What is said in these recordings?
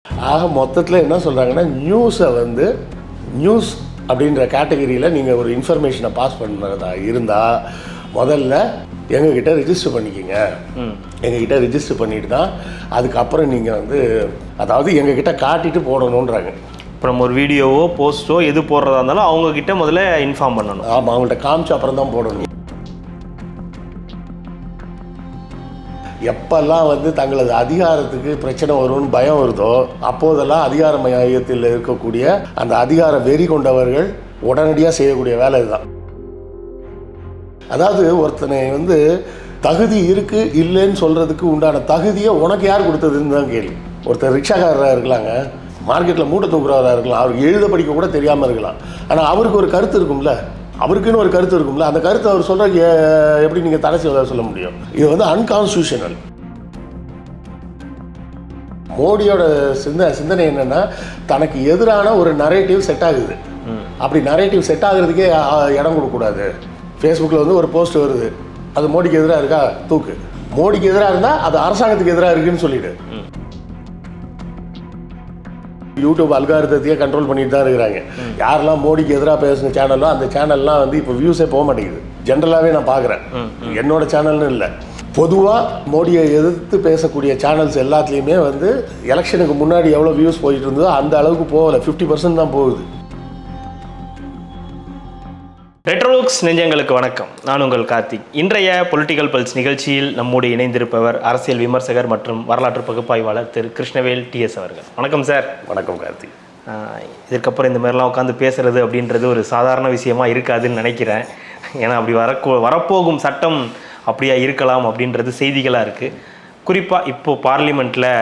ஆக மொத்தத்தில் என்ன சொல்கிறாங்கன்னா, நியூஸை வந்து நியூஸ் அப்படின்ற கேட்டகரியில் நீங்கள் ஒரு இன்ஃபர்மேஷனை பாஸ் பண்ணுறதா இருந்தால் முதல்ல எங்ககிட்ட ரிஜிஸ்டர் பண்ணிக்கிங்க. எங்ககிட்ட ரிஜிஸ்டர் பண்ணிட்டு தான் அதுக்கப்புறம் நீங்கள் வந்து அதாவது எங்ககிட்ட காட்டிட்டு போடணுன்றாங்க. அப்புறம் ஒரு வீடியோவோ போஸ்ட்டோ எது போடுறதா இருந்தாலும் அவங்கக்கிட்ட முதல்ல இன்ஃபார்ம் பண்ணணும். ஆமாம், அவங்கள்ட்ட காமிச்சு அப்புறம் தான் போடணும். எப்பெல்லாம் வந்து தங்களது அதிகாரத்துக்கு பிரச்சனை வரும்னு பயம் வருதோ அப்போதெல்லாம் அதிகார மையத்தில் இருக்கக்கூடிய அந்த அதிகார வெறி கொண்டவர்கள் உடனடியாக செய்யக்கூடிய வேலை இதுதான். அதாவது ஒருத்தனை வந்து தகுதி இருக்குது இல்லைன்னு சொல்கிறதுக்கு உண்டான தகுதியை உனக்கு யார் கொடுத்ததுன்னு தான் கேள்வி. ஒருத்தர் ரிக்ஷாக்காரராக இருக்கலாங்க, மார்க்கெட்டில் மூட்டை தூக்குறவராக இருக்கலாம், அவருக்கு எழுத படிக்க கூட தெரியாமல் இருக்கலாம். ஆனால் அவருக்கு ஒரு கருத்து இருக்கும்ல, அவருக்குன்னு ஒரு கருத்து இருக்கும்ல, அந்த கருத்தை அவர் சொல்கிற எப்படி நீங்கள் தடை சொல்ல முடியும்? இது வந்து அன்கான்ஸ்டியூஷனல். மோடியோட சிந்தனை என்னென்னா, தனக்கு எதிரான ஒரு நரேட்டிவ் செட் ஆகுது. அப்படி நரேட்டிவ் செட் ஆகுறதுக்கே இடம் கொடுக்கக்கூடாது. ஃபேஸ்புக்கில் வந்து ஒரு போஸ்ட் வருது, அது மோடிக்கு எதிராக இருக்கா, தூக்கு. மோடிக்கு எதிராக இருந்தால் அது அரசாங்கத்துக்கு எதிராக இருக்குன்னு சொல்லிடு. யூடியூப் அல்காரிதத்தையே கண்ட்ரோல் பண்ணிட்டு தான் இருக்கிறாங்க. யாரெல்லாம் மோடிக்கு எதிராக பேசுன சேனலோ அந்த சேனல்லாம் வந்து இப்போ வியூஸே போக மாட்டேங்குது. ஜென்ரலாகவே நான் பார்க்குறேன், என்னோட சேனல்னு இல்லை, பொதுவாக மோடியை எதிர்த்து பேசக்கூடிய சேனல்ஸ் எல்லாத்துலேயுமே வந்து எலெக்ஷனுக்கு முன்னாடி எவ்வளோ வியூஸ் போயிட்டு இருந்ததோ அந்த அளவுக்கு போகலை, 50% தான் போகுது. ரெட்ரோலுக்ஸ் நெஞ்சங்களுக்கு வணக்கம். நான் உங்கள் கார்த்திக். இன்றைய பொலிட்டிக்கல் பல்ஸ் நிகழ்ச்சியில் நம்மோடு இணைந்திருப்பவர் அரசியல் விமர்சகர் மற்றும் வரலாற்று பகுப்பாய்வாளர் திரு கிருஷ்ணவேல் டிஎஸ் அவர்கள். வணக்கம் சார். வணக்கம் கார்த்திக். இதற்கப்புறம் இந்த மாதிரிலாம் உட்காந்து பேசுறது அப்படின்றது ஒரு சாதாரண விஷயமா இருக்காதுன்னு நினைக்கிறேன். ஏன்னா அப்படி வரப்போகும் சட்டம் அப்படியா இருக்கலாம் அப்படின்றது செய்திகளாக இருக்குது. குறிப்பாக இப்போது பார்லிமெண்ட்டில்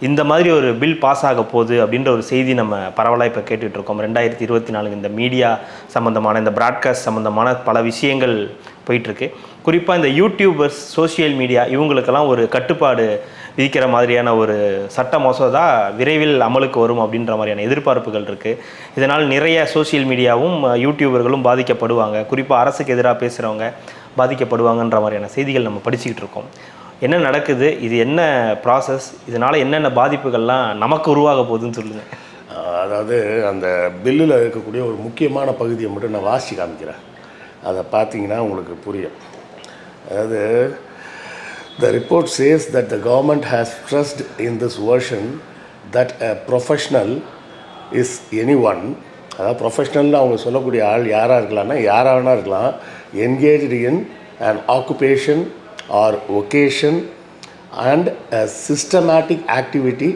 இந்த மாதிரி ஒரு பில் பாஸ் ஆக போகுது அப்படின்ற ஒரு செய்தி நம்ம பரவலாக இப்போ கேட்டுட்ருக்கோம். 2024 இந்த மீடியா சம்மந்தமான, இந்த ப்ராட்காஸ்ட் சம்மந்தமான பல விஷயங்கள் போயிட்டுருக்கு. குறிப்பாக இந்த யூடியூபர்ஸ், சோஷியல் மீடியா இவங்களுக்கெல்லாம் ஒரு கட்டுப்பாடு விதிக்கிற மாதிரியான ஒரு சட்ட மசோதா விரைவில் அமலுக்கு வரும் அப்படின்ற மாதிரியான எதிர்பார்ப்புகள் இருக்குது. இதனால் நிறைய சோஷியல் மீடியாவும் யூடியூபர்களும் பாதிக்கப்படுவாங்க. குறிப்பாக அரசுக்கு எதிராக பேசுகிறவங்க பாதிக்கப்படுவாங்கன்ற மாதிரியான செய்திகள் நம்ம படிச்சுக்கிட்டு இருக்கோம். என்ன நடக்குது, இது என்ன ப்ராசஸ், இதனால் என்னென்ன பாதிப்புகள்லாம் நமக்கு உருவாக போகுதுன்னு சொல்லுங்கள். அதாவது அந்த பில்லில் இருக்கக்கூடிய ஒரு முக்கியமான பகுதியை மட்டும் நான் வாசித்து காமிக்கிறேன், அதை பார்த்தீங்கன்னா உங்களுக்கு புரியும். அதாவது the report says that the government has stressed in this version that a professional is anyone. அதாவது ப்ரொஃபஷ்னல்னு அவங்க சொல்லக்கூடிய ஆள் யாராக இருக்கலாம்னா யாராக வேணா இருக்கலாம், engaged in an occupation or vocation and a systematic activity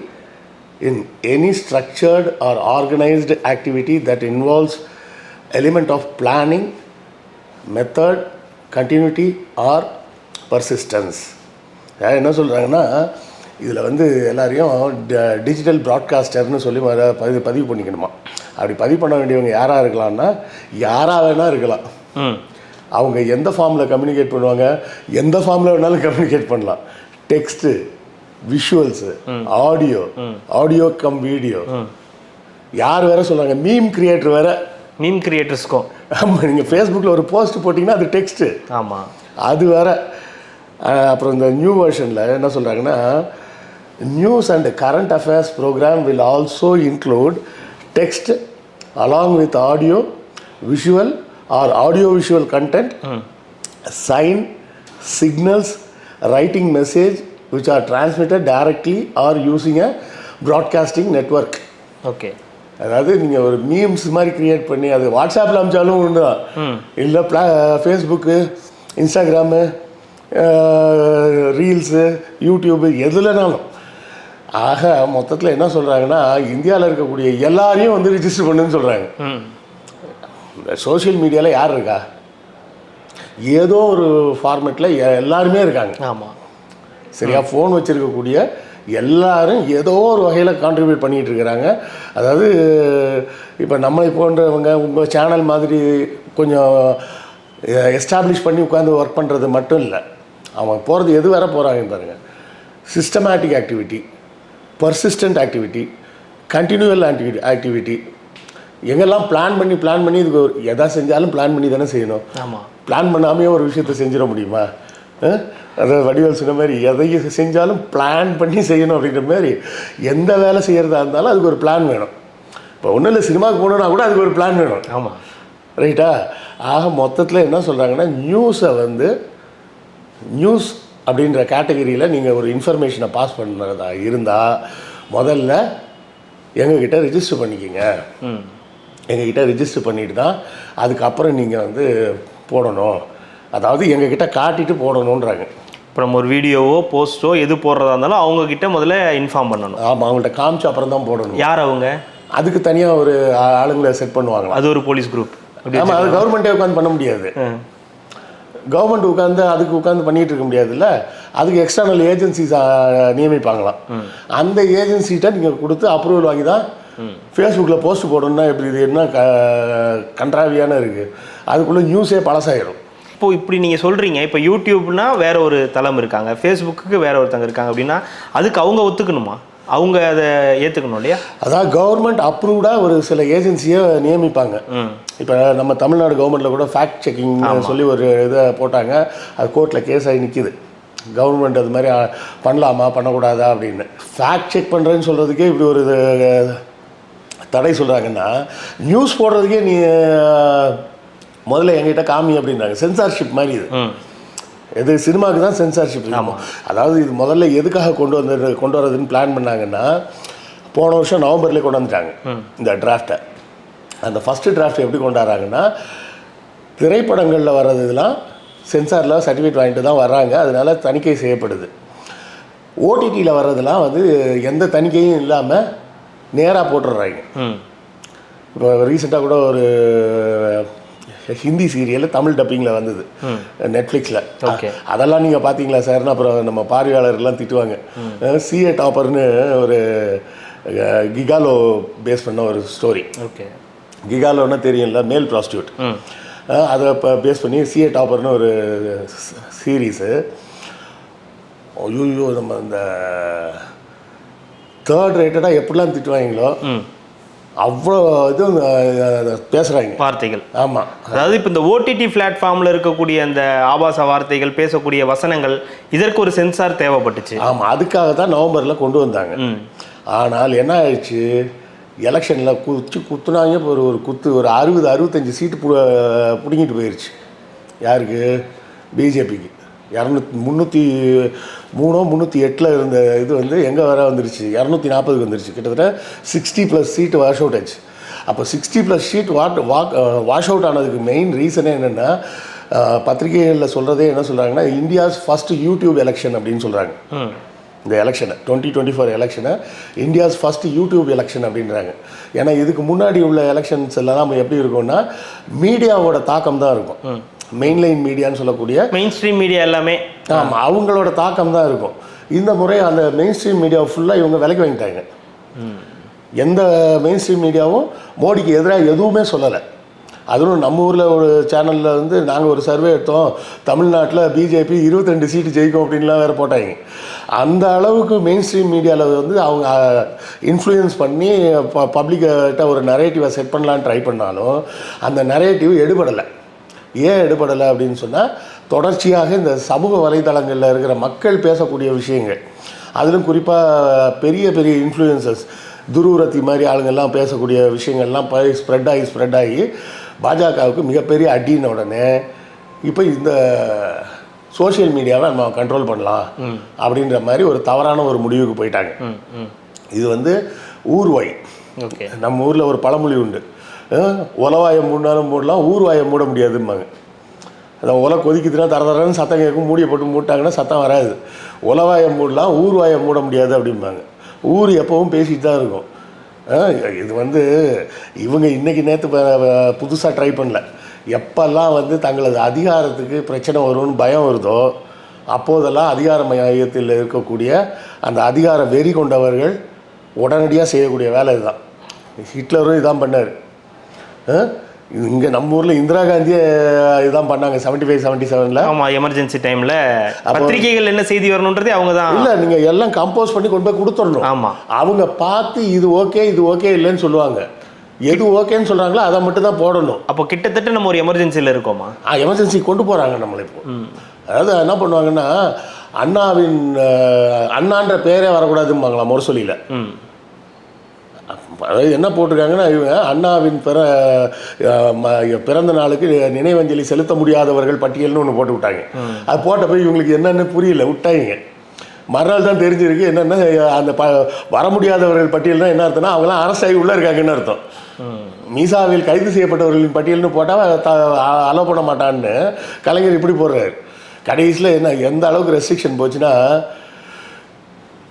in any structured or organized activity that involves element of planning, method, continuity or persistence. என்ன சொல்கிறாங்கன்னா, இதில் வந்து எல்லாரையும் டிஜிட்டல் ப்ராட்காஸ்டர்னு சொல்லி பதிவு பண்ணிக்கணுமா. அப்படி பதிவு பண்ண வேண்டியவங்க யாராக இருக்கலாம்னா யாராக வேணால் இருக்கலாம். அவங்க எந்த ஃபார்மில் கம்யூனிகேட் பண்ணுவாங்க, எந்த ஃபார்மில் வேணாலும் கம்யூனிகேட் பண்ணலாம். Text, visuals, audio come video. யார் வேறு சொல்கிறாங்க, மீம் கிரியேட்டர் வேறு. மீம் கிரியேட்டர்ஸ்க்கும் ஆமாம், நீங்கள் ஃபேஸ்புக்கில் ஒரு போஸ்ட் போட்டிங்கன்னா அது டெக்ஸ்ட்டு. ஆமாம், அது வேறு. அப்புறம் இந்த நியூ வெர்ஷனில் என்ன சொல்கிறாங்கன்னா, news and current affairs programme will also include text along with audio, visual or audio-visual content, sign, signals, writing message which are transmitted directly or using a broadcasting network. Okay. அதாவது நீங்கள் ஒரு memes மாதிரி create பண்ணி அது வாட்ஸ்அப்பில் அனுப்பிச்சாலும் ஒன்று தான், இல்லை ஃபேஸ்புக்கு, இன்ஸ்டாகிராமு, ரீல்ஸு, யூடியூப்பு, எதுலனாலும். ஆக மொத்தத்தில் என்ன சொல்கிறாங்கன்னா, இந்தியாவில் இருக்கக்கூடிய எல்லாரையும் வந்து ரிஜிஸ்டர் பண்ணுன்னு சொல்கிறாங்க. சோஷியல் மீடியாவில் யார் இருக்கா, ஏதோ ஒரு ஃபார்மேட்டில் எல்லாருமே இருக்காங்க. ஆமாம், சரியா. ஃபோன் வச்சுருக்கக்கூடிய எல்லாரும் ஏதோ ஒரு வகையில் கான்ட்ரிபியூட் பண்ணிகிட்டு இருக்கிறாங்க. அதாவது இப்போ நம்மளை போன்றவங்க உங்கள் சேனல் மாதிரி கொஞ்சம் எஸ்டாப்ளிஷ் பண்ணி உட்காந்து ஒர்க் பண்ணுறது மட்டும் இல்லை, அவங்க போகிறது எது வேற போகிறாங்கன்னு பாருங்கள். Systematic activity, persistent activity, continual activity. எங்கெல்லாம் பிளான் பண்ணி இதுக்கு எதா செஞ்சாலும் பிளான் பண்ணி தானே செய்யணும். ஆமாம், பிளான் பண்ணாமே ஒரு விஷயத்தை செஞ்சிட முடியுமா? அதாவது வடிவேல் சொன்ன மாதிரி எதையும் செஞ்சாலும் பிளான் பண்ணி செய்யணும் அப்படின்ற மாதிரி எந்த வேலை செய்கிறதா இருந்தாலும் அதுக்கு ஒரு பிளான் வேணும். இப்போ ஒன்றும் இல்லை, சினிமாவுக்கு போகணுன்னா கூட அதுக்கு ஒரு பிளான் வேணும். ஆமாம், ரைட்டா? ஆக மொத்தத்தில் என்ன சொல்கிறாங்கன்னா, நியூஸை வந்து நியூஸ் அப்படின்ற கேட்டகரியில் நீங்கள் ஒரு இன்ஃபர்மேஷனை பாஸ் பண்ணுறதா இருந்தால் முதல்ல எங்ககிட்ட ரிஜிஸ்டர் பண்ணிக்கிங்க. எங்ககிட்ட ரிஜிஸ்டர் பண்ணிட்டு தான் அதுக்கப்புறம் நீங்கள் வந்து போடணும். அதாவது எங்ககிட்ட காட்டிட்டு போடணுன்றாங்க. இப்போ நம்ம ஒரு வீடியோவோ போஸ்ட்டோ எது போடுறதா இருந்தாலும் அவங்கக்கிட்ட முதல்ல இன்ஃபார்ம் பண்ணணும். ஆமாம், அவங்கள்ட்ட காமிச்சு அப்புறம் தான் போடணும். யார் அவங்க? அதுக்கு தனியாக ஒரு ஆளுங்களை செட் பண்ணுவாங்க. அது ஒரு போலீஸ் குரூப். ஆமாம், அது கவர்மெண்ட்டே உட்காந்து பண்ண முடியாது. கவர்மெண்ட் உட்காந்து பண்ணிகிட்டு இருக்க முடியாதுல்ல. அதுக்கு எக்ஸ்டர்னல் ஏஜென்சிஸ் நியமிப்பாங்களாம். அந்த ஏஜென்சிகிட்ட நீங்கள் கொடுத்து அப்ரூவல் வாங்கி தான் ஃபேஸ்புக்கில் போஸ்ட் போடணுன்னா எப்படி இது என்ன கன்றாவியான இருக்குது. அதுக்குள்ளே நியூஸே பழசாயிடும். இப்போது இப்படி நீங்கள் சொல்கிறீங்க, இப்போ யூடியூப்னா வேற ஒரு தளம் இருக்காங்க, ஃபேஸ்புக்கு வேற ஒருத்தங்க இருக்காங்க அப்படின்னா அதுக்கு அவங்க ஒத்துக்கணுமா? அவங்க அதை ஏற்றுக்கணும் இல்லையா? அதாவது கவர்மெண்ட் அப்ரூவ்டாக ஒரு சில ஏஜென்சியை நியமிப்பாங்க. இப்போ நம்ம தமிழ்நாடு கவர்மெண்ட்டில் கூட ஃபேக்ட் செக்கிங் சொல்லி ஒரு இதை போட்டாங்க. அது கோர்ட்டில் கேஸ் ஆகி நிற்கிது. கவர்மெண்ட் அது மாதிரி பண்ணலாமா பண்ணக்கூடாதா அப்படின்னு. ஃபேக்ட் செக் பண்ணுறேன்னு சொல்கிறதுக்கே இப்படி ஒரு தடை சொல்கிறாங்கன்னா, நியூஸ் போடுறதுக்கே நீ முதல்ல எங்கிட்ட காமி அப்படின்றாங்க. சென்சார்ஷிப் மாதிரி இது சினிமாவுக்கு தான் சென்சார்ஷிப். அதாவது இது முதல்ல எதுக்காக கொண்டு வரதுன்னு பிளான் பண்ணாங்கன்னா, போன வருஷம் நவம்பர்லேயே கொண்டு வந்துட்டாங்க இந்த டிராஃப்டை. அந்த ஃபஸ்ட்டு டிராஃப்ட் எப்படி கொண்டாடுறாங்கன்னா, திரைப்படங்களில் வர்றது இதெல்லாம் சென்சாரில் சர்டிஃபிகேட் வாங்கிட்டு தான் வர்றாங்க. அதனால தணிக்கை செய்யப்படுது. ஓடிடியில் வர்றதுலாம் வந்து எந்த தணிக்கையும் இல்லாமல் நேராக போட்டுடுறாங்க. இப்போ ரீசெண்டாக கூட ஒரு ஹிந்தி சீரியல் தமிழ் டப்பிங்கில் வந்தது நெட்ஃப்ளிக்ஸில். அதெல்லாம் நீங்கள் பார்த்தீங்களா சார்னு அப்புறம் நம்ம பார்வையாளர்லாம் திட்டுவாங்க. சிஏ டாப்பர்னு ஒரு கிகாலோ பேஸ் பண்ண ஒரு ஸ்டோரி. கிகாலோன்னா தெரியும்ல, மேல் ப்ராஸ்டியூட். அதை இப்போ பேஸ் பண்ணி சிஏ டாப்பர்னு ஒரு சீரீஸு. ஐயோ, நம்ம இந்த தேர்ட் ரேட்டடாக எப்படிலாம் திட்டுவாங்களோ அவ்வளோ இது பேசுகிறாங்க வார்த்தைகள். ஆமாம், அதாவது இப்போ இந்த ஓடிடி பிளாட்ஃபார்மில் இருக்கக்கூடிய அந்த ஆபாச வார்த்தைகள், பேசக்கூடிய வசனங்கள், இதற்கு ஒரு சென்சார் தேவைப்பட்டுச்சு. ஆமாம், அதுக்காக தான் நவம்பரில் கொண்டு வந்தாங்க. ஆனால் என்ன ஆயிடுச்சு, எலெக்ஷனில் குத்துனாங்க. இப்போ ஒரு குத்து ஒரு 60-65 சீட்டு பிடுங்கிட்டு போயிடுச்சு. யாருக்கு? பிஜேபிக்கு. 308 இருந்த இது வந்து எங்கே வர வந்துருச்சு, 240 வந்துருச்சு. கிட்டத்தட்ட 60+ சீட்டு வாஷ் அவுட் ஆச்சு. அப்போ 60+ சீட் வாஷ் அவுட் ஆனதுக்கு மெயின் ரீசனே என்னென்னா, பத்திரிகைகளில் சொல்கிறதே என்ன சொல்கிறாங்கன்னா, இந்தியாஸ் ஃபஸ்ட் யூடியூப் எலெக்ஷன் அப்படின்னு சொல்கிறாங்க. இந்த எலெக்ஷனை 2024 எலெக்ஷனை இந்தியாஸ் ஃபஸ்ட் யூடியூப் எலெக்ஷன் அப்படின்றாங்க. ஏன்னா இதுக்கு முன்னாடி உள்ள எலெக்ஷன்ஸ் எல்லாம் எப்படி இருக்கும்னா, மீடியாவோட தாக்கம் தான் இருக்கும். மெயின்லைன் மீடியான்னு சொல்லக்கூடிய மெயின் ஸ்ட்ரீம் மீடியா எல்லாமே ஆமாம், அவங்களோட தாக்கம் தான் இருக்கும். இந்த முறை அந்த மெயின் ஸ்ட்ரீம் மீடியாவை ஃபுல்லாக இவங்க விலைக்கு வாங்கிட்டாங்க. எந்த மெயின் ஸ்ட்ரீம் மீடியாவும் மோடிக்கு எதிராக எதுவுமே சொல்லலை. அதுவும் நம்ம ஊரில் ஒரு சேனலில் வந்து நாங்கள் ஒரு சர்வே எடுத்தோம், தமிழ்நாட்டில் பிஜேபி 22 சீட்டு ஜெயிக்கும் அப்படின்லாம் வேறு போட்டாங்க. அந்த அளவுக்கு மெயின் ஸ்ட்ரீம் மீடியாவில் வந்து அவங்க இன்ஃப்ளூயன்ஸ் பண்ணி பப்ளிக்கிட்ட ஒரு நரேட்டிவை செட் பண்ணலான்னு ட்ரை பண்ணாலும் அந்த நரேட்டிவ் எடுபடலை. ஏன் எடுபடலை அப்படின்னு சொன்னால், தொடர்ச்சியாக இந்த சமூக வலைதளங்களில் இருக்கிற மக்கள் பேசக்கூடிய விஷயங்கள், அதிலும் குறிப்பாக பெரிய பெரிய இன்ஃப்ளூயன்சர்ஸ் துருவரத்தி மாதிரி ஆளுங்கள்லாம் பேசக்கூடிய விஷயங்கள்லாம் ஸ்ப்ரெட் ஆகி பாஜகவுக்கு மிகப்பெரிய அடின உடனே இப்போ இந்த சோஷியல் மீடியாவை நம்ம கண்ட்ரோல் பண்ணலாம் அப்படின்ற மாதிரி ஒரு தவறான ஒரு முடிவுக்கு போயிட்டாங்க. இது வந்து ஊர்வாய். நம்ம ஊரில் ஒரு பழமொழி உண்டு, உலவாயை மூடினாலும் மூடலாம், ஊர்வாயை மூட முடியாதும்பாங்க. அதான் உலை கொதிக்குதுன்னா தரன்னு சத்தம் கேட்கும், மூடியை போட்டு மூட்டாங்கன்னா சத்தம் வராது. உலவாயை மூடலாம், ஊர்வாயை மூட முடியாது அப்படிம்பாங்க. ஊர் எப்பவும் பேசிட்டு தான் இருக்கும். இது வந்து இவங்க இன்றைக்கி நேற்று புதுசாக ட்ரை பண்ணல. எப்பெல்லாம் வந்து தங்களது அதிகாரத்துக்கு பிரச்சனை வரும்னு பயம் வருதோ அப்போதெல்லாம் அதிகார மையத்தில் இருக்கக்கூடிய அந்த அதிகார வெறி கொண்டவர்கள் உடனடியாக செய்யக்கூடிய வேலை இதுதான். ஹிட்லரும் இதான் பண்ணார். இங்கே நம்ம ஊரில் இந்திரா காந்தியே இதுதான் பண்ணாங்க 75-77. ஆமாம், எமர்ஜென்சி டைமில் பத்திரிகைகள் என்ன செய்தி வரணுன்றதே அவங்க தான். இல்லை, நீங்கள் எல்லாம் கம்போஸ் பண்ணி கொண்டு போய் கொடுத்துடணும். ஆமாம், அவங்க பார்த்து இது ஓகே இல்லைன்னு சொல்லுவாங்க. எது ஓகேன்னு சொல்கிறாங்களோ அதை மட்டும் தான் போடணும். அப்போ கிட்டத்தட்ட நம்ம ஒரு எமர்ஜென்சியில் இருக்கோமா? எமர்ஜென்சி கொண்டு போகிறாங்க நம்மளை. இப்போ அதாவது என்ன பண்ணுவாங்கன்னா அண்ணாவின் அண்ணான்ற பேரே வரக்கூடாதும்பாங்களாம் முரசொலியில். அதாவது என்ன போட்டிருக்காங்கன்னா, இவங்க அண்ணாவின் பிறந்த நாளுக்கு நினைவஞ்சலி செலுத்த முடியாதவர்கள் பட்டியல்னு ஒன்று போட்டு விட்டாங்க. அது போட்டப்போ இவங்களுக்கு என்னென்னு புரியல, விட்டாங்க. மறுநாள் தான் தெரிஞ்சிருக்கு என்னென்னா அந்த வர முடியாதவர்கள் பட்டியல்னா என்ன அர்த்தம்னா அவங்களாம் அரசாகி உள்ளே இருக்காங்கன்னு அர்த்தம். மீசாவில் கைது செய்யப்பட்டவர்களின் பட்டியல்னு போட்டால் அலோவ் பண்ண மாட்டான்னு கலைஞர் இப்படி போடுறாரு. கடைசியில் என்ன எந்த அளவுக்கு ரெஸ்ட்ரிக்ஷன் போச்சுன்னா,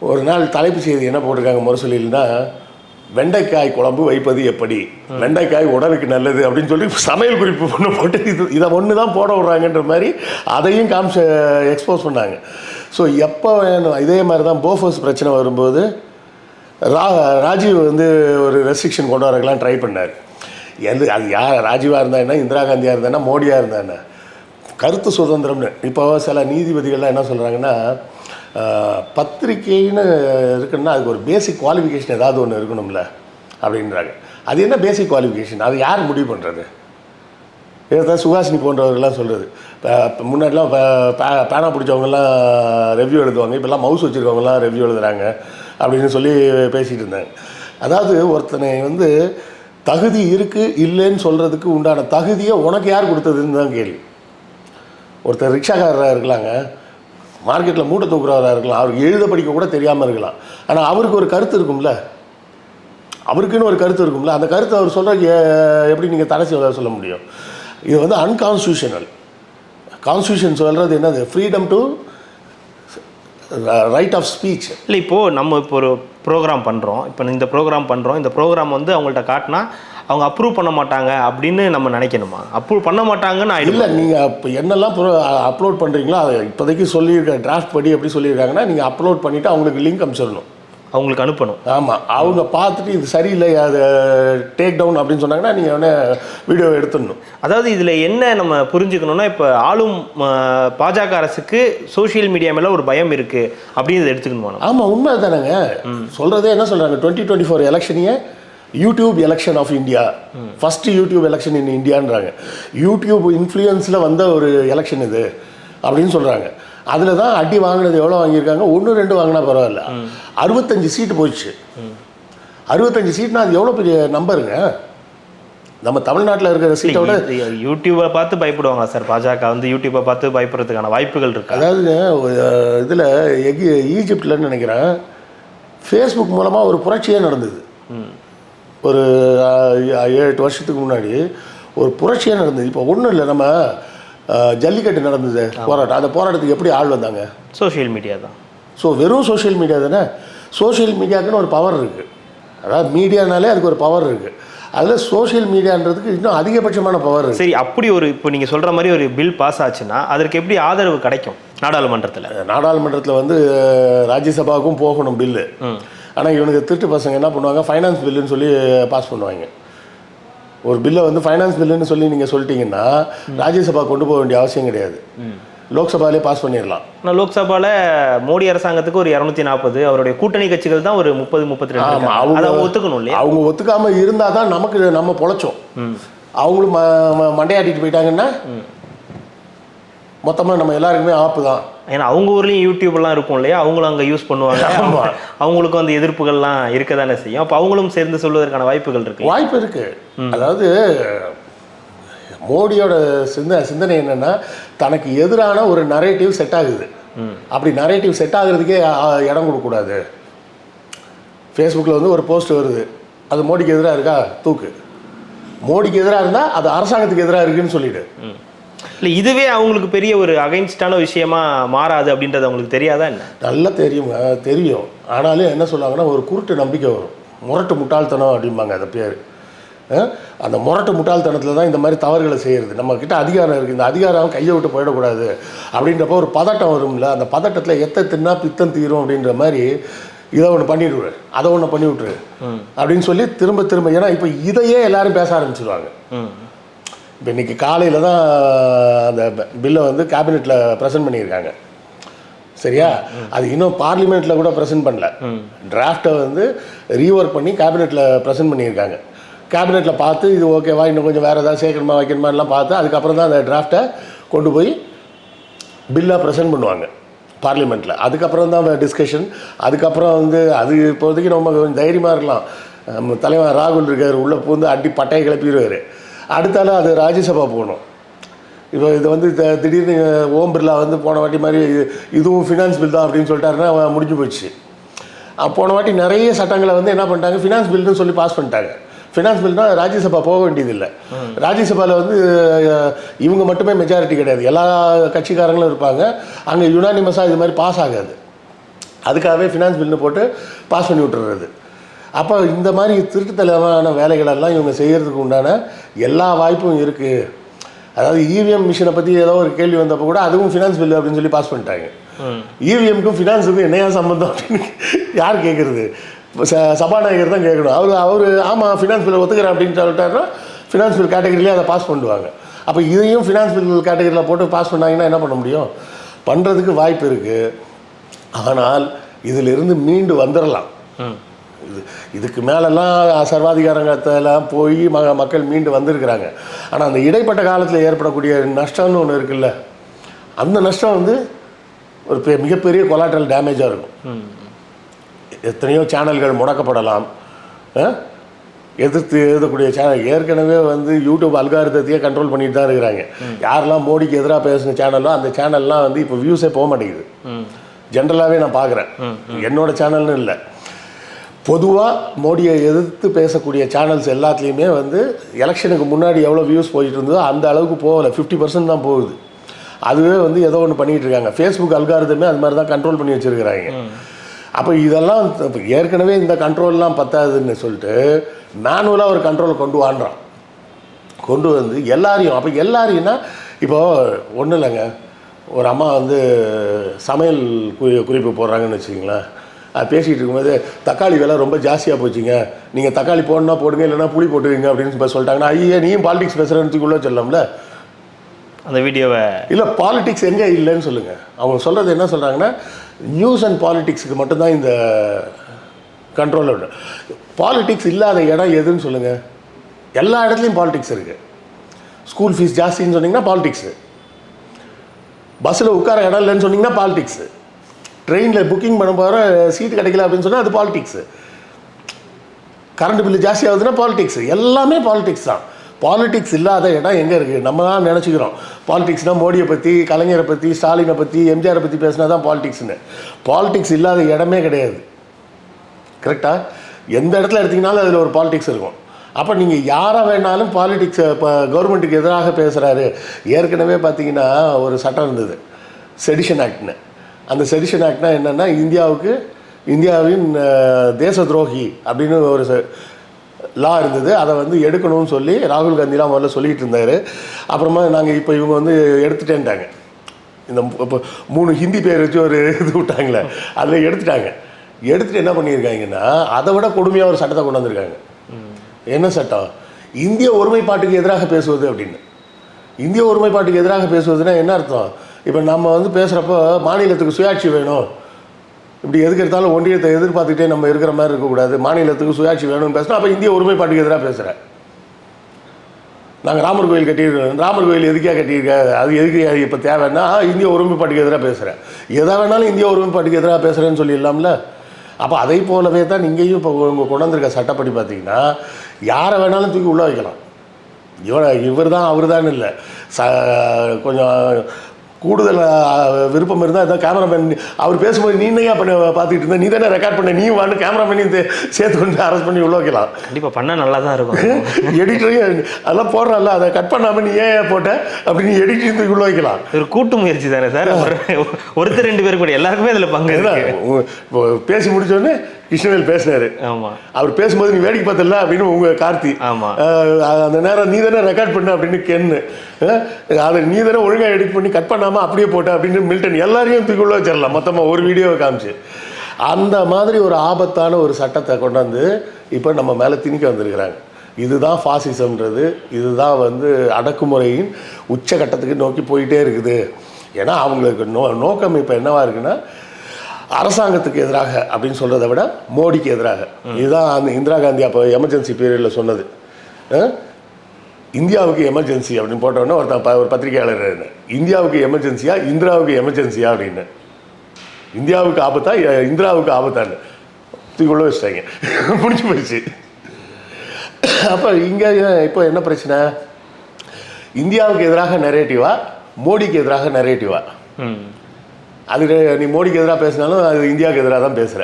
ஒரு நாள் தலைப்பு செய்தி என்ன போட்டிருக்காங்க முரசொலியில்னா, வெண்டைக்காய் குழம்பு வைப்பது எப்படி, வெண்டைக்காய் உடலுக்கு நல்லது அப்படின்னு சொல்லி சமையல் குறிப்பு ஒன்று போட்டு இதை ஒன்று தான் போட விட்றாங்கன்ற மாதிரி அதையும் எக்ஸ்போஸ் பண்ணாங்க. ஸோ எப்போ வேணும் இதே மாதிரி தான் போஃபோர்ஸ் பிரச்சனை வரும்போது ராஜீவ் வந்து ஒரு ரெஸ்ட்ரிக்ஷன் கொண்டு வரக்கலாம் ட்ரை பண்ணார். அது யார் ராஜீவாக இருந்தா என்ன, இந்திரா காந்தியாக இருந்தா என்ன, மோடியாக இருந்தா என்ன, கருத்து சுதந்திரம்னு. இப்போ சில நீதிபதிகள்லாம் என்ன சொல்கிறாங்கன்னா, பத்திரிக்கைன்னு இருக்குன்னா அதுக்கு ஒரு பேசிக் குவாலிஃபிகேஷன் ஏதாவது ஒன்று இருக்கணும்ல அப்படின்றாங்க. அது என்ன பேசிக் குவாலிஃபிகேஷன், அது யார் முடிவு பண்ணுறது? இதுதான் சுகாசினி போன்றவர்கள்லாம் சொல்கிறது. இப்போ முன்னாடிலாம் பேனா பிடிச்சவங்கலாம் ரெவ்யூ எழுதுவாங்க, இப்போல்லாம் மவுஸ் வச்சுருக்கவங்கலாம் ரெவ்யூ எழுதுகிறாங்க அப்படின்னு சொல்லி பேசிகிட்டு இருந்தாங்க. அதாவது ஒருத்தனை வந்து தகுதி இருக்குது இல்லைன்னு சொல்கிறதுக்கு உண்டான தகுதியை உனக்கு யார் கொடுத்ததுன்னு தான் கேள்வி. ஒருத்தர் ரிக்ஷாக்காரராக இருக்கலாங்க, மார்க்கெட்டில் மூட்டை தூக்குறவராக இருக்கலாம், அவருக்கு எழுத படிக்க கூட தெரியாமல் இருக்கலாம், ஆனால் அவருக்கு ஒரு கருத்து இருக்கும்ல, அவருக்குன்னு ஒரு கருத்து இருக்கும்ல, அந்த கருத்தை அவர் சொல்கிற எப்படி நீங்கள் தடை சொல்ல முடியும்? இது வந்து அன்கான்ஸ்டியூஷனல். கான்ஸ்டியூஷன் சொல்கிறது என்னது, freedom to right of speech. இல்லை இப்போது நம்ம இப்போ ஒரு ப்ரோக்ராம் பண்ணுறோம், இப்போ இந்த ப்ரோக்ராம் பண்ணுறோம், இந்த ப்ரோக்ராம் வந்து அவங்கள்ட்ட காட்டினா அவங்க அப்ரூவ் பண்ண மாட்டாங்க அப்படின்னு நம்ம நினைக்கணுமா? அப்ரூவ் பண்ண மாட்டாங்கன்னு இல்லை, நீங்கள் இப்போ என்னெல்லாம் அப்லோட் பண்ணுறீங்களோ அதை இப்போதைக்கு சொல்லியிருக்க டிராஃப்ட் படி எப்படி சொல்லியிருக்காங்கன்னா, நீங்கள் அப்லோட் பண்ணிவிட்டு அவங்களுக்கு லிங்க் அனுப்பிச்சிடணும், அவங்களுக்கு அனுப்பணும். ஆமாம், அவங்க பார்த்துட்டு இது சரியில்லை அது டேக் டவுன் அப்படின்னு சொன்னாங்கன்னா நீங்கள் உடனே வீடியோ எடுத்துடணும். அதாவது இதில் என்ன நம்ம புரிஞ்சுக்கணுன்னா, இப்போ ஆளும் பாஜக அரசுக்கு சோஷியல் மீடியா மேலே ஒரு பயம் இருக்குது அப்படின்னு எடுத்துக்கணுமா? ஆமாம், உண்மை தானேங்க. சொல்கிறதே என்ன சொல்கிறாங்க, 2024 எலெக்ஷனையே YouTube election of India, first YouTube election in இந்தியான்றாங்க. யூடியூப் இன்ஃப்ளூயன்ஸில் வந்த ஒரு எலெக்ஷன் இது அப்படின்னு சொல்கிறாங்க. அதில் தான் அடி வாங்கினது எவ்வளோ வாங்கியிருக்காங்க, 1-2 வாங்கினா பரவாயில்ல, 65 சீட்டு போயிடுச்சு. 65 சீட்னா அது எவ்வளோ பெரிய நம்பருங்க. நம்ம தமிழ்நாட்டில் இருக்கிற சீட்டை விட யூடியூப்பை பார்த்து பயப்படுவாங்க சார் பாஜக, வந்து யூடியூப்பை பார்த்து பயப்படுறதுக்கான வாய்ப்புகள் இருக்குது. அதாவது இதில் ஈஜிப்ட்லன்னு நினைக்கிறேன், ஃபேஸ்புக் மூலமாக ஒரு புரட்சியே நடந்தது. ஒரு 7-8 வருஷத்துக்கு முன்னாடி ஒரு புரட்சியாக நடந்தது. இப்போ ஒன்றும் இல்லை, நம்ம ஜல்லிக்கட்டு நடந்தது போராட்டம், அந்த போராட்டத்துக்கு எப்படி ஆள் வந்தாங்க? சோஷியல் மீடியா தான். ஸோ வெறும் சோஷியல் மீடியா தானே. சோஷியல் மீடியாவுக்குன்னு ஒரு பவர் இருக்குது, அதாவது மீடியானாலே அதுக்கு ஒரு பவர் இருக்குது. அதில் சோஷியல் மீடியான்றதுக்கு இன்னும் அதிகபட்சமான பவர் இருக்குது. சரி, அப்படி ஒரு இப்போ நீங்கள் சொல்கிற மாதிரி ஒரு பில் பாஸ் ஆச்சுன்னா அதற்கு எப்படி ஆதரவு கிடைக்கும் நாடாளுமன்றத்தில்? நாடாளுமன்றத்தில் வந்து ராஜ்யசபாவுக்கும் போகணும் பில்லு. ஆனால் இவனுக்கு திருட்டு பசங்க என்ன பண்ணுவாங்க, ஃபைனான்ஸ் பில்லுன்னு சொல்லி பாஸ் பண்ணுவாங்க. ஒரு பில்லை வந்து ஃபைனான்ஸ் பில்லுன்னு சொல்லி நீங்கள் சொல்லிட்டீங்கன்னா ராஜ்யசபா கொண்டு போக வேண்டிய அவசியம் கிடையாது, லோக்சபாலே பாஸ் பண்ணிடலாம். ஆனால் லோக்சபாவில் மோடி அரசாங்கத்துக்கு ஒரு 240, அவருடைய கூட்டணி கட்சிகள் தான் ஒரு 30-32. அவங்க ஒத்துக்கணும் இல்லையா? அவங்க ஒத்துக்காமல் இருந்தால் தான் நமக்கு நம்ம பொழைச்சோம். அவங்களும் மண்டையாட்டிட்டு போயிட்டாங்கன்னா மொத்தமாக நம்ம எல்லாருக்குமே ஆப்பு தான். ஏன்னா அவங்க ஊர்லேயும் யூடியூப்லாம் இருக்கும் இல்லையா, அவங்களும் அங்கே யூஸ் பண்ணுவாங்க, அவங்களுக்கும் அந்த எதிர்ப்புகள்லாம் இருக்க தானே செய்யும். அப்போ அவங்களும் சேர்ந்து சொல்வதற்கான வாய்ப்புகள் இருக்குது. வாய்ப்பு இருக்குது. அதாவது மோடியோட சிந்தனை என்னென்னா, தனக்கு எதிரான ஒரு நரேட்டிவ் செட் ஆகுது, அப்படி நரேட்டிவ் செட் ஆகுறதுக்கே இடம் கொடுக்கக்கூடாது. ஃபேஸ்புக்கில் வந்து ஒரு போஸ்ட் வருது, அது மோடிக்கு எதிராக இருக்கா, தூக்கு. மோடிக்கு எதிராக இருந்தால் அது அரசாங்கத்துக்கு எதிராக இருக்குன்னு சொல்லிவிடு. இல்லை, இதுவே அவங்களுக்கு பெரிய ஒரு அகைன்ஸ்டான விஷயமா மாறாது அப்படின்றது அவங்களுக்கு தெரியாதா என்ன? நல்லா தெரியும். ஆனாலும் என்ன சொல்லுவாங்கன்னா, ஒரு குருட்டு நம்பிக்கை வரும், முரட்டு முட்டாள்தனம் அப்படிம்பாங்க அது பேர். அந்த முரட்டு முட்டாள்தனத்தில் தான் இந்த மாதிரி தவறுகளை செய்கிறது. நம்மக்கிட்ட அதிகாரம் இருக்குது, இந்த அதிகாரம் கையை விட்டு போயிடக்கூடாது அப்படின்றப்போ ஒரு பதட்டம் வரும்ல, அந்த பதட்டத்தில் எத்த தின்னா பித்தம் தீரும் அப்படின்ற மாதிரி இதை ஒன்று பண்ணிவிடுவாரு, அதை ஒன்று பண்ணி விட்ரு அப்படின்னு சொல்லி திரும்ப திரும்ப. ஏன்னா இப்போ இதையே எல்லாரும் பேச ஆரம்பிச்சிடுவாங்க. இப்போ இன்றைக்கி காலையில் தான் அந்த பில்லை வந்து கேபினெட்டில் ப்ரெசென்ட் பண்ணியிருக்காங்க, சரியா? அது இன்னும் பார்லிமெண்ட்டில் கூட ப்ரெசென்ட் பண்ணல. டிராஃப்டை வந்து ரீஒர்க் பண்ணி கேபினெட்டில் ப்ரெசென்ட் பண்ணியிருக்காங்க. கேபினெட்டில் பார்த்து இது ஓகேவா, இன்னும் கொஞ்சம் வேறு ஏதாவது சேர்க்கணுமா வைக்கணுமாலாம் பார்த்து அதுக்கப்புறம் தான் அந்த டிராஃப்டை கொண்டு போய் பில்லாக ப்ரெசென்ட் பண்ணுவாங்க பார்லிமெண்ட்டில். அதுக்கப்புறம் தான் டிஸ்கஷன். அதுக்கப்புறம் வந்து அது இப்போதைக்கு நம்ம கொஞ்சம் தைரியமாக இருக்கலாம். நம்ம தலைவர் ராகுல் இருக்கார், உள்ளே பூந்து அடி பட்டையை கிளப்பிடுவார். அடுத்தாலும் அது ராஜ்யசபா போகணும். இப்போ இது வந்து திடீர்னு ஓம் பிர்லா வந்து போன வாட்டி மாதிரி இதுவும் ஃபினான்ஸ் பில் தான் அப்படின்னு சொல்லிட்டாருன்னா முடிஞ்சு போயிடுச்சு. போன வாட்டி நிறைய சட்டங்களை வந்து என்ன பண்ணிட்டாங்க, ஃபினான்ஸ் பில்னு சொல்லி பாஸ் பண்ணிட்டாங்க. ஃபினான்ஸ் பில்னால் ராஜ்யசபா போக வேண்டியதில்லை. ராஜ்யசபாவில் வந்து இவங்க மட்டுமே மெஜாரிட்டி கிடையாது, எல்லா கட்சிக்காரங்களும் இருப்பாங்க. அங்கே யுனானிமஸாக இது மாதிரி பாஸ் ஆகாது. அதுக்காகவே ஃபினான்ஸ் பில்னு போட்டு பாஸ் பண்ணி விட்டுறது. அப்போ இந்த மாதிரி திருட்டுத்தனமான வேலைகளெல்லாம் இவங்க செய்கிறதுக்கு உண்டான எல்லா வாய்ப்பும் இருக்குது. அதாவது இவிஎம் மிஷினை பற்றி ஏதோ ஒரு கேள்வி வந்தப்போ கூட அதுவும் ஃபினான்ஸ் பில் அப்படின்னு சொல்லி பாஸ் பண்ணிட்டாங்க. இவிஎம்க்கும் ஃபினான்ஸுக்கும் என்னையா சம்பந்தம் அப்படின்னு யார் கேட்குறது? சபாநாயகர் தான் கேட்கணும். அவர் ஆமாம் ஃபினான்ஸ் பில்லை ஒத்துக்கிறேன் அப்படின்னு சொல்லிட்டாருன்னா ஃபினான்ஸ் பில் கேட்டகரியிலே அதை பாஸ் பண்ணுவாங்க. அப்போ இதையும் ஃபினான்ஸ் பில் கேட்டகரியில் போட்டு பாஸ் பண்ணாங்கன்னா என்ன பண்ண முடியும்? பண்ணுறதுக்கு வாய்ப்பு இருக்குது. ஆனால் இதிலிருந்து மீண்டு வந்துடலாம். இதுக்கு மேலெல்லாம் சர்வாதிகாரங்கத்தெல்லாம் போய் மக்கள் மீண்டு வந்திருக்கிறாங்க. ஆனால் அந்த இடைப்பட்ட காலத்தில் ஏற்படக்கூடிய நஷ்டம்னு ஒன்று இருக்குல்ல, அந்த நஷ்டம் வந்து ஒரு மிகப்பெரிய கொலாட்ரல் டேமேஜாக இருக்கும். எத்தனையோ சேனல்கள் முடக்கப்படலாம். எதிர்த்து எழுதக்கூடிய சேனல் ஏற்கனவே வந்து யூடியூப் அல்காரிதத்தையே கண்ட்ரோல் பண்ணிட்டு தான் இருக்கிறாங்க. யாரெல்லாம் மோடிக்கு எதிராக பேசுன சேனலோ அந்த சேனல்லாம் வந்து இப்போ வியூஸே போக மாட்டேங்குது. ஜென்ரலாகவே நான் பார்க்குறேன், என்னோட சேனல்னு இல்லை, பொதுவாக மோடியை எதிர்த்து பேசக்கூடிய சேனல்ஸ் எல்லாத்துலேயுமே வந்து எலெக்ஷனுக்கு முன்னாடி எவ்வளோ வியூஸ் போயிட்டு இருந்ததோ அந்த அளவுக்கு போகலை, 50% தான் போகுது. அதுவே வந்து ஏதோ ஒன்று பண்ணிகிட்டு இருக்காங்க. ஃபேஸ்புக் அல்காரிதமே அது மாதிரி தான் கண்ட்ரோல் பண்ணி வச்சுருக்கிறாங்க. அப்போ இதெல்லாம் ஏற்கனவே இந்த கண்ட்ரோல்லாம் பத்தாதுன்னு சொல்லிட்டு மேனுவலாக ஒரு கண்ட்ரோலை கொண்டு வந்து எல்லாரையும், அப்போ எல்லாரையும்னா இப்போது ஒன்றும் இல்லைங்க, ஒரு அம்மா வந்து சமையல் குறிப்பு போடுறாங்கன்னு வச்சுக்கிங்களேன். அது பேசிகிட்டு இருக்கும்போது தக்காளி விலை ரொம்ப ஜாஸ்தியாக போச்சுங்க, நீங்கள் தக்காளி போடணுன்னா போடுங்க, இல்லைனா புளி போட்டுவீங்க அப்படின்னு சொல்லிட்டாங்கன்னா ஐயா நீயும் பாலிடிக்ஸ் பேசுகிறேன்னுக்குள்ளே சொல்லலாம்ல அந்த வீடியோவை. இல்லை, பாலிடிக்ஸ் எங்கே இல்லைன்னு சொல்லுங்கள். அவங்க சொல்கிறது என்ன சொல்கிறாங்கன்னா, நியூஸ் அண்ட் பாலிடிக்ஸுக்கு மட்டும்தான் இந்த கண்ட்ரோல் உண்டு. பாலிடிக்ஸ் இல்லாத இடம் எதுன்னு சொல்லுங்கள். எல்லா இடத்துலையும் பாலிடிக்ஸ் இருக்குது. ஸ்கூல் ஃபீஸ் ஜாஸ்தின்னு சொன்னிங்கன்னா பாலிடிக்ஸு, பஸ்ஸில் உட்கார இடம் இல்லைன்னு சொன்னிங்கன்னா பாலிடிக்ஸு, ட்ரெயினில் புக்கிங் பண்ண போகிற சீட்டு கிடைக்கல அப்படின்னு சொன்னால் அது பாலிடிக்ஸு, கரண்ட் பில்லு ஜாஸ்தி ஆகுதுன்னா பாலிடிக்ஸு, எல்லாமே பாலிடிக்ஸ் தான். பாலிடிக்ஸ் இல்லாத இடம் எங்கே இருக்குது? நம்ம தான் நினச்சிக்கிறோம் பாலிடிக்ஸ்னால் மோடியை பற்றி, கலைஞரை பற்றி, ஸ்டாலினை பற்றி, எம்ஜிஆரை பற்றி பேசினா தான் பாலிடிக்ஸ்னு. பாலிடிக்ஸ் இல்லாத இடமே கிடையாது. கரெக்டாக எந்த இடத்துல எடுத்திங்கனாலும் அதில் ஒரு பாலிடிக்ஸ் இருக்கும். அப்போ நீங்கள் யாரை வேணாலும் பாலிடிக்ஸை இப்போ கவர்மெண்ட்டுக்கு எதிராக பேசுகிறாரு. ஏற்கனவே பார்த்தீங்கன்னா ஒரு சட்டம் இருந்தது, செடிஷன் ஆக்ட்னு. அந்த செடிஷன் ஆக்ட்னா என்னென்னா, இந்தியாவின் தேச துரோகி அப்படின்னு ஒரு லா இருந்தது. அதை வந்து எடுக்கணும்னு சொல்லி ராகுல் காந்திலாம் முதல்ல சொல்லிகிட்டு இருந்தார். அப்புறமா நாங்கள் இப்போ இவங்க வந்து எடுத்துட்டேன்ட்டாங்க. இந்த இப்போ 3 ஹிந்தி பேர் வச்சு ஒரு இது விட்டாங்களே, அதில் எடுத்துகிட்டு என்ன பண்ணியிருக்காங்கன்னா, அதை விட கொடுமையாக ஒரு சட்டத்தை கொண்டு வந்திருக்காங்க. என்ன சட்டம்? இந்திய ஒருமைப்பாட்டுக்கு எதிராக பேசுவது அப்படின்னு. இந்திய ஒருமைப்பாட்டுக்கு எதிராக பேசுவதுன்னா என்ன அர்த்தம்? இப்போ நம்ம வந்து பேசுகிறப்போ மாநிலத்துக்கு சுயாட்சி வேணும், இப்படி எதுக்கு எடுத்தாலும் ஒன்றியத்தை எதிர்பார்த்துக்கிட்டே நம்ம இருக்கிற மாதிரி இருக்கக்கூடாது, மாநிலத்துக்கு சுயாட்சி வேணும்னு பேசினா அப்போ இந்திய ஒருமைப்பாட்டுக்கு எதிராக பேசுகிறேன். நாங்கள் ராமர் கோயில் கட்டியிருக்கோம், ராமர் கோயில் எதுக்கே கட்டியிருக்கேன், அது எதுக்கு இப்போ தேவைன்னா இந்திய ஒருமைப்பாட்டுக்கு எதிராக பேசுகிறேன். எதை வேணாலும் இந்திய ஒருமைப்பாட்டுக்கு எதிராக பேசுகிறேன்னு சொல்லிடலாம்ல. அப்போ அதை போலவே தான் நீங்களையும் இப்போ உங்கள் கொண்டு வந்திருக்க சட்டப்படி பார்த்தீங்கன்னா யாரை வேணாலும் தூக்கி உள்ளே வைக்கலாம். இவர் தான் அவர் தான் இல்லை, கொஞ்சம் கூடுதல் விருப்பம் இருந்தால் அதான் கேமராமேன் அவர் பேசும்போது நீ என்னையா பண்ண பார்த்துக்கிட்டு இருந்தேன், நீ தானே ரெக்கார்ட் பண்ண, நீ வான்னு கேமராமேனையும் சேர்த்து கொண்டு அரெஸ்ட் பண்ணி உள்ள வைக்கலாம். கண்டிப்பாக பண்ணால் நல்லா தான் இருக்கும். எடிட்டரையும் அதெல்லாம் போடுறான்ல, அதை கட் பண்ணாமல் நீ ஏன் போட்ட அப்படின்னு எடிட்டரையும் தூக்கி உள்ள வைக்கலாம். ஒரு கூட்டு முயற்சி தானே சார், ஒருத்தர் 2 பேர் கூட எல்லாருக்குமே அதில் பங்கு. இப்போ பேசி முடிச்சோடனே கிருஷ்ணவேல் பேசினாரு, ஆமாம் அவர் பேசும்போது நீ வேடிக்கை பார்த்தல அப்படின்னு உங்கள் கார்த்தி, ஆமாம் அந்த நேரம் நீ தானே ரெக்கார்ட் பண்ண அப்படின்னு கென்னு, அதை நீ தானே ஒழுங்காக எடிட் பண்ணி கட் பண்ணாமல் அப்படியே போட்ட அப்படின்னு மில்டன் எல்லாரையும் தூக்கிள்ள வச்சிடலாம் மொத்தமாக ஒரு வீடியோவை காமிச்சு. அந்த மாதிரி ஒரு ஆபத்தான ஒரு சட்டத்தை கொண்டாந்து இப்போ நம்ம மேலே திணிக்க வந்திருக்கிறாங்க. இதுதான் ஃபாசிசம்ன்றது, இதுதான் வந்து அடக்குமுறையின் உச்சகட்டத்துக்கு நோக்கி போயிட்டே இருக்குது. ஏன்னா அவங்களுக்கு நோக்கம் இப்போ என்னவா இருக்குன்னா, அரசாங்கத்துக்கு எதிராக அப்படின்னு சொல்கிறத விட மோடிக்கு எதிராக. இதுதான் அந்த இந்திரா காந்தி அப்போ எமர்ஜென்சி பீரியடில் சொன்னது. இந்தியாவுக்கு எமர்ஜென்சி அப்படின்னு போட்டோன்னே ஒரு பத்திரிகையாளர் இந்தியாவுக்கு எமர்ஜென்சியா இந்திராவுக்கு எமர்ஜென்சியா அப்படின்னு. இந்தியாவுக்கு ஆபத்தா இந்திராவுக்கு ஆபத்தான்னு தூக்கிள்ள வச்சிட்டாங்க. முடிஞ்சு போயிடுச்சு. அப்போ இங்கே இப்போ என்ன பிரச்சனை? இந்தியாவுக்கு எதிராக நெரேட்டிவா மோடிக்கு எதிராக நெரேட்டிவா? அது நீ மோடிக்கு எதிராக பேசினாலும் அது இந்தியாவுக்கு எதிராக தான் பேசுகிற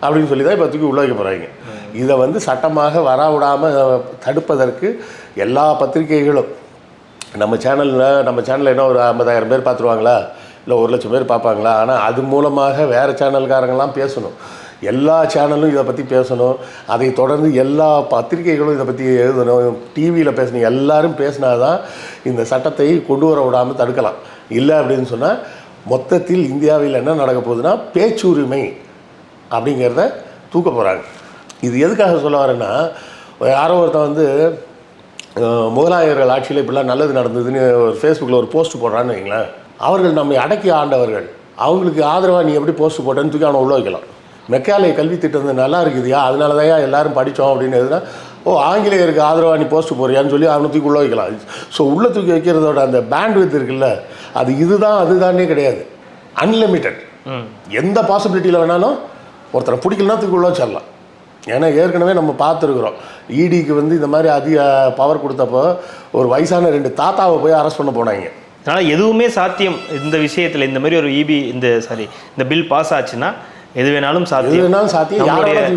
அப்படின்னு சொல்லி தான் இப்போ தூக்கி உள்ள வைக்க போகிறாங்க. இதை வந்து சட்டமாக வரவிடாமல் தடுப்பதற்கு எல்லா பத்திரிகைகளும் நம்ம சேனலில் என்ன ஒரு 50,000 பேர் பார்த்துருவாங்களா, இல்லை 1,00,000 பேர் பார்ப்பாங்களா? ஆனால் அது மூலமாக வேறு சேனல்காரங்களாம் பேசணும். எல்லா சேனலும் இதை பற்றி பேசணும். அதை தொடர்ந்து எல்லா பத்திரிகைகளும் இதை பற்றி எழுதணும். டிவியில் பேசணும். எல்லாரும் பேசினா தான் இந்த சட்டத்தை கொண்டு வர விடாமல் தடுக்கலாம். இல்லை அப்படின்னு சொன்னால் மொத்தத்தில் இந்தியாவில் என்ன நடக்க போகுதுன்னா பேச்சுரிமை அப்படிங்கிறத தூக்க போகிறாங்க. இது எதுக்காக சொல்ல வரேன்னா, யாரோ ஒருத்தன் வந்து முகலாயர்கள் ஆட்சியில் இப்படிலாம் நல்லது நடந்ததுன்னு ஒரு ஃபேஸ்புக்கில் ஒரு போஸ்ட் போடுறான்னு வைங்களேன். அவர்கள் நம்மை அடக்கி ஆண்டவர்கள், அவங்களுக்கு ஆதரவாக நீ எப்படி போஸ்ட் போட்டேன்னு தூக்கி அவனை உள்ள வைக்கலாம். மெக்காலே கல்வி திட்டம் நல்லா இருக்குதுயா, அதனால தான் எல்லாரும் படித்தோம் அப்படின்னு எதுனா, ஆங்கிலேயருக்கு ஆதரவாக நீ போஸ்ட் போறியான்னு சொல்லி அவனை தூக்கி உள்ள வைக்கலாம். ஸோ உள்ளே தூக்கி வைக்கிறதோட அந்த பேண்ட்வித் இருக்குல்ல, அது இதுதான் அதுதானே கிடையாது. அன்லிமிட்டெட். எந்த பாசிபிலிட்டியில் வேணாலும் ஒருத்தரை பிடிக்கலன்னா தூக்கி உள்ள வச்சிடலாம். ஏன்னா ஏற்கனவே நம்ம பார்த்துருக்குறோம், இடிக்கு வந்து இந்த மாதிரி அதிக பவர் கொடுத்தப்போ ஒரு வயசான 2 தாத்தாவை போய் அரெஸ்ட் பண்ண போனாங்க. அதனால் எதுவுமே சாத்தியம் இந்த விஷயத்தில். இந்த மாதிரி ஒரு இந்த பில் பாஸ் ஆச்சுன்னா எது வேணாலும் சாத்தியம்.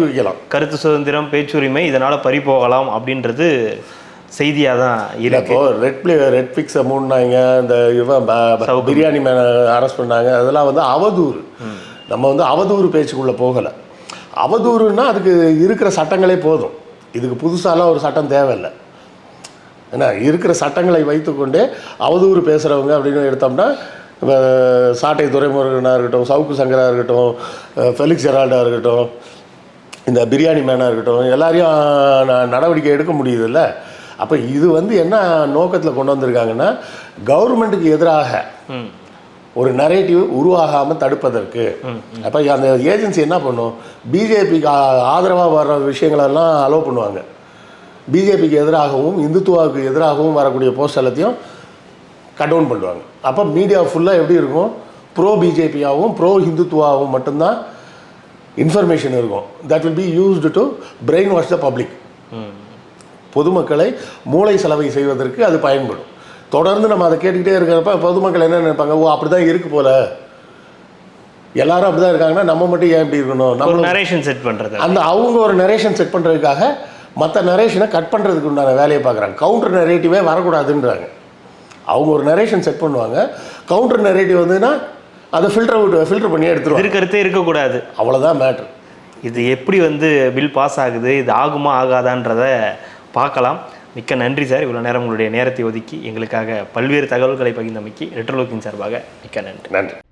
வைக்கலாம். கருத்து சுதந்திரம், பேச்சுரிமை இதனால் பறி போகலாம் அப்படின்றது செய்தியாக தான் இருக்கு. ரெட்ஃபிக்ஸை மூடினாங்க, இந்த பிரியாணி மேலே அரெஸ்ட் பண்ணாங்க. அதெல்லாம் வந்து அவதூறு. நம்ம வந்து அவதூறு பேச்சுக்குள்ளே போகலை. அவதூறுன்னா அதுக்கு இருக்கிற சட்டங்களே போதும். இதுக்கு புதுசாலாம் ஒரு சட்டம் தேவையில்லை. ஏன்னா இருக்கிற சட்டங்களை வைத்துக்கொண்டே அவதூறு பேசுகிறவங்க அப்படின்னு எடுத்தோம்னா, சாட்டை துரைமுருகனாக இருக்கட்டும், சவுக்கு சங்கராக இருக்கட்டும், ஃபெலிக்ஸ் ஜெரால்டாக இருக்கட்டும், இந்த பிரியாணி மேனாக இருக்கட்டும், எல்லாரையும் நடவடிக்கை எடுக்க முடியுதுல்ல. அப்போ இது வந்து என்ன நோக்கத்தில் கொண்டு வந்திருக்காங்கன்னா, கவர்மெண்ட்டுக்கு எதிராக ஒரு நரேட்டிவ் உருவாகாமல் தடுப்பதற்கு. அப்போ அந்த ஏஜென்சி என்ன பண்ணும், பிஜேபிக்கு ஆதரவாக வர்ற விஷயங்களெல்லாம் அலோவ் பண்ணுவாங்க. பிஜேபிக்கு எதிராகவும் இந்துத்துவாவுக்கு எதிராகவும் வரக்கூடிய போஸ்ட் எல்லாத்தையும் கட் டவுன் பண்ணுவாங்க. அப்போ மீடியா ஃபுல்லாக எப்படி இருக்கும், ப்ரோ பிஜேபியாகவும் ப்ரோ ஹிந்துத்துவாகவும் மட்டும்தான் இன்ஃபர்மேஷன் இருக்கும். That will be used to brain wash the public. பொதுமக்களை மூளை செலவை செய்வதற்கு அது பயன்படும். தொடர்ந்து நம்ம அதை கேட்டுக்கிட்டே இருக்கிறப்ப பொதுமக்கள் என்ன நினைப்பாங்க, அப்படி தான் இருக்கு போல, எல்லாரும் அப்படி தான் இருக்காங்கன்னா நம்ம மட்டும் ஏன் இப்படி இருக்கணும், நம்ம நரேஷன் செட் பண்ணுறது. அவங்க ஒரு நரேஷன் செட் பண்ணுறதுக்காக மற்ற நரேஷனை கட் பண்ணுறதுக்கு உண்டான வேலையை பார்க்குறாங்க. கவுண்டர் நரேட்டிவே வரக்கூடாதுன்றாங்க. அவங்க ஒரு நரேஷன் செட் பண்ணுவாங்க. கவுண்டர் நரேட்டிவ் வந்துன்னா அதை ஃபில்டர் பண்ணி எடுத்துருவாங்க. இருக்கிறதே இருக்கக்கூடாது, அவ்வளோதான் மேட்ரு. இது எப்படி பில் பாஸ் ஆகுது, இது ஆகுமா ஆகாதான்றதை பார்க்கலாம். மிக்க நன்றி சார். இவ்வளோ நேரம் உங்களுடைய நேரத்தை ஒதுக்கி எங்களுக்காக பல்வேறு தகவல்களை பகிர்ந்தமைக்கு ரெட்ரோலோக்கின் சார்பாக மிக்க நன்றி.